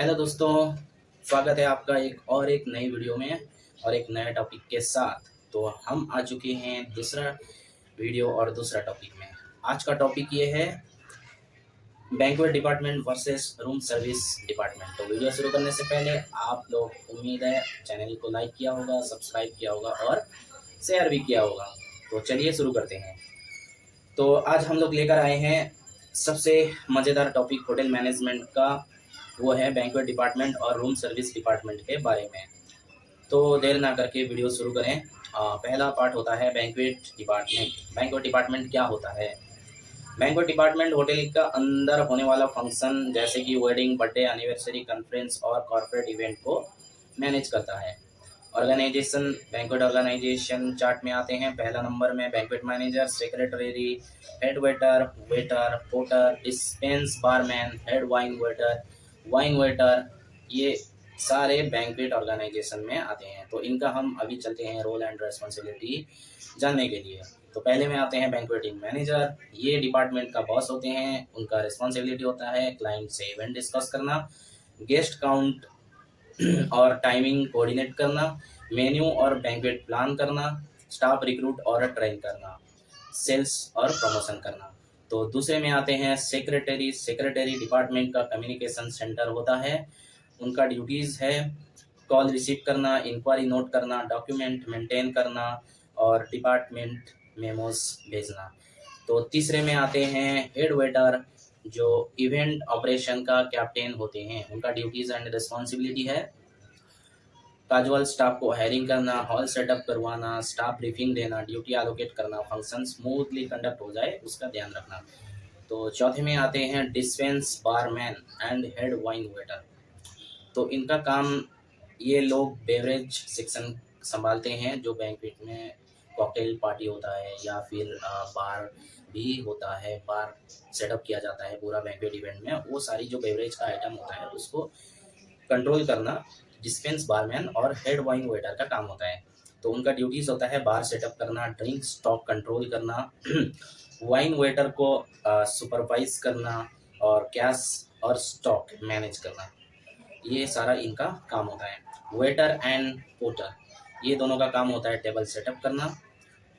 Hello दोस्तों, स्वागत है आपका एक नई वीडियो में और एक नए टॉपिक के साथ। तो हम आ चुके हैं दूसरा वीडियो और दूसरा टॉपिक में। आज का टॉपिक ये है banquet department versus room service department. तो वीडियो शुरू करने से पहले आप लोग, उम्मीद है चैनल को लाइक किया होगा, सब्सक्राइब किया होगा और शेयर भी किया होगा। तो चलिए शुरू करते हैं। तो आज हम लोग लेकर आए हैं सबसे मज़ेदार टॉपिक होटल मैनेजमेंट का, वो है बैंक्वेट डिपार्टमेंट और रूम सर्विस डिपार्टमेंट के बारे में। तो देर ना करके वीडियो शुरू करें। पहला पार्ट होता है बैंक्वेट डिपार्टमेंट। बैंक्वेट डिपार्टमेंट क्या होता है? बैंक्वेट डिपार्टमेंट होटल का अंदर होने वाला फंक्शन जैसे कि वेडिंग, बर्थडे, एनिवर्सरी, कॉन्फ्रेंस और कॉर्पोरेट इवेंट को मैनेज करता है। ऑर्गेनाइजेशन, बैंक्वेट ऑर्गेनाइजेशन चार्ट में आते हैं। पहला नंबर में banquet manager, secretary, head waiter, waiter, porter, dispense barman, head wine waiter, ये सारे बैंक्वेट ऑर्गेनाइजेशन में आते हैं। तो इनका हम अभी चलते हैं रोल एंड रेस्पॉन्सिबिलिटी जानने के लिए। तो पहले में आते हैं बैंक्वेटिंग मैनेजर। ये डिपार्टमेंट का बॉस होते हैं। उनका रिस्पॉन्सिबिलिटी होता है क्लाइंट से इवेंट डिस्कस करना, गेस्ट काउंट और टाइमिंग कोऑर्डिनेट करना, मेन्यू और बैंक्वेट प्लान करना, स्टाफ रिक्रूट और ट्रेन करना, सेल्स और प्रमोशन करना। तो दूसरे में आते हैं सेक्रेटरी। सेक्रेटरी डिपार्टमेंट का कम्युनिकेशन सेंटर होता है। उनका ड्यूटीज़ है कॉल रिसीव करना, इंक्वायरी नोट करना, डॉक्यूमेंट मेंटेन करना और डिपार्टमेंट मेमोज भेजना। तो तीसरे में आते हैं हेड वेटर, जो इवेंट ऑपरेशन का कैप्टन होते हैं। उनका ड्यूटीज़ एंड रिस्पॉन्सिबिलिटी है कैजुअल स्टाफ को हायरिंग करना, हॉल सेटअप करवाना, स्टाफ ब्रीफिंग देना, ड्यूटी एलोकेट करना, फंक्शन स्मूथली कंडक्ट हो जाए उसका ध्यान रखना। तो चौथे में आते हैं dispense barman and head wine waiter. तो इनका काम, ये लोग बेवरेज सेक्शन संभालते हैं। जो बैंक्वेट में कॉकटेल पार्टी होता है या फिर बार भी होता है, बार सेटअप किया जाता है पूरा बैंक्वेट इवेंट में, वो सारी जो बेवरेज का आइटम होता है उसको कंट्रोल करना डिस्पेंस बारमैन और हेड वाइन वेटर का काम होता है। तो उनका ड्यूटीज़ होता है बार सेटअप करना, ड्रिंक स्टॉक कंट्रोल करना, वाइन वेटर को सुपरवाइज करना और कैश और स्टॉक मैनेज करना। ये सारा इनका काम होता है। वेटर एंड पोर्टर, ये दोनों का काम होता है टेबल सेटअप करना।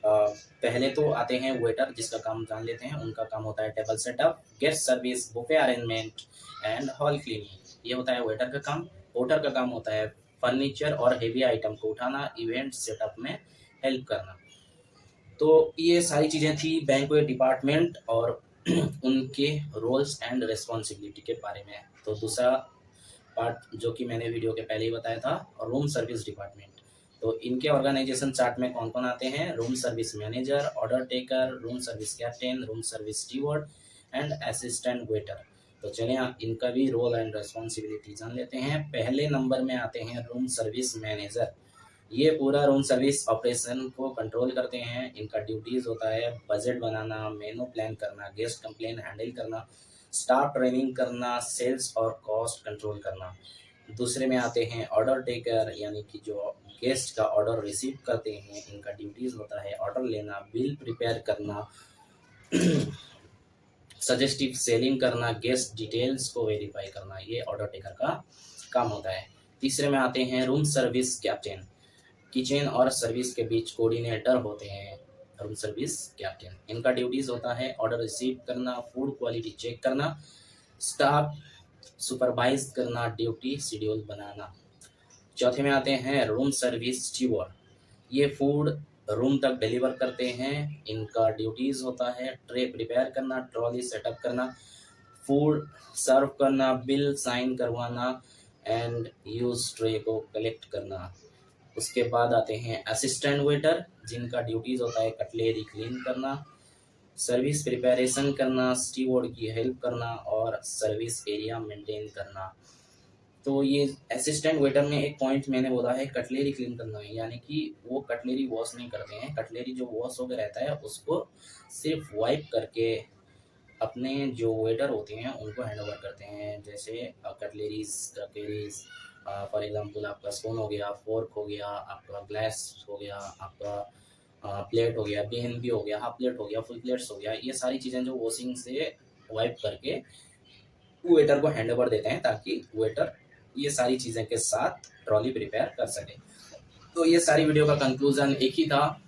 पहले तो आते हैं वेटर, जिसका काम जान लेते हैं। उनका काम होता है table setup, guest service, buffet arrangement and hall cleaning. ये होता है वेटर का काम। पोर्टर का काम होता है फर्नीचर और हेवी आइटम को उठाना, इवेंट सेटअप में हेल्प करना। तो ये सारी चीज़ें थी बैंक्वेट डिपार्टमेंट और उनके रोल्स एंड रिस्पॉन्सिबिलिटी के बारे में। तो दूसरा पार्ट जो कि मैंने वीडियो के पहले ही बताया था, रूम सर्विस डिपार्टमेंट। तो इनके ऑर्गेनाइजेशन चार्ट में कौन कौन आते हैं? Room service manager, order taker, room service captain, room service steward and assistant waiter. तो चलिए इनका भी रोल एंड रिस्पॉन्सिबिलिटी जान लेते हैं। पहले नंबर में आते हैं रूम सर्विस मैनेजर। ये पूरा रूम सर्विस ऑपरेशन को कंट्रोल करते हैं। इनका ड्यूटीज़ होता है बजट बनाना, मेनू प्लान करना, गेस्ट कंप्लेन हैंडल करना, स्टाफ ट्रेनिंग करना, सेल्स और कॉस्ट कंट्रोल करना। दूसरे में आते हैं ऑर्डर टेकर, यानी कि जो गेस्ट का ऑर्डर रिसीव करते हैं। इनका ड्यूटीज़ होता है ऑर्डर लेना, बिल प्रिपेयर करना, सजेस्टिव सेलिंग करना, गेस्ट डिटेल्स को वेरीफाई करना। ये ऑर्डर टेकर का काम होता है। तीसरे में आते हैं रूम सर्विस कैप्टन। किचन और सर्विस के बीच कोऑर्डिनेटर होते हैं रूम सर्विस कैप्टन। इनका ड्यूटीज़ होता है ऑर्डर रिसीव करना, फूड क्वालिटी चेक करना, स्टाफ सुपरवाइज करना, ड्यूटी शेड्यूल बनाना। चौथे में आते हैं रूम सर्विस स्टीवर्ड। ये फूड रूम तक डिलीवर करते हैं। इनका ड्यूटीज़ होता है ट्रे प्रिपेयर करना, ट्रॉली सेटअप करना, फूड सर्व करना, बिल साइन करवाना एंड यूज ट्रे को कलेक्ट करना। उसके बाद आते हैं असिस्टेंट वेटर, जिनका ड्यूटीज़ होता है कटलेरी क्लीन करना, सर्विस प्रिपरेशन करना, स्टीवर्ड की हेल्प करना और सर्विस एरिया मेंटेन करना। तो ये असिस्टेंट वेटर में एक पॉइंट मैंने बोला है कटलेरी क्लीन करना है, यानी कि वो कटलेरी वॉश नहीं करते हैं। कटलेरी जो वॉश होकर रहता है उसको सिर्फ वाइप करके अपने जो वेटर होते हैं उनको हैंड ओवर करते हैं। जैसे कटलेरीज फॉर एग्जांपल आपका स्पून हो गया, फोर्क हो गया, आपका ग्लास हो गया, आपका प्लेट हो गया, बीएनबी हो गया, हाफ प्लेट हो गया, फुल प्लेट्स हो गया। ये सारी चीज़ें जो वॉशिंग से वाइप करके वेटर को हैंड ओवर देते हैं ताकि वेटर ये सारी चीज़ें के साथ ट्रॉली प्रिपेयर कर सके। तो ये सारी वीडियो का कंक्लूजन एक ही था,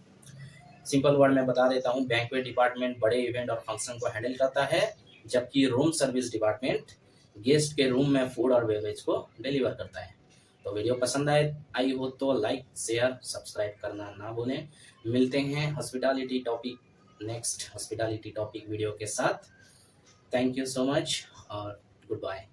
सिंपल वर्ड में बता देता हूँ। बैंक्वेट डिपार्टमेंट बड़े इवेंट और फंक्शन को हैंडल करता है, जबकि रूम सर्विस डिपार्टमेंट गेस्ट के रूम में फूड और बेवरेज को डिलीवर करता है। तो वीडियो पसंद आई हो तो लाइक शेयर सब्सक्राइब करना ना भूलें। मिलते हैं hospitality topic, next hospitality topic video के साथ। थैंक यू सो मच और गुड बाय।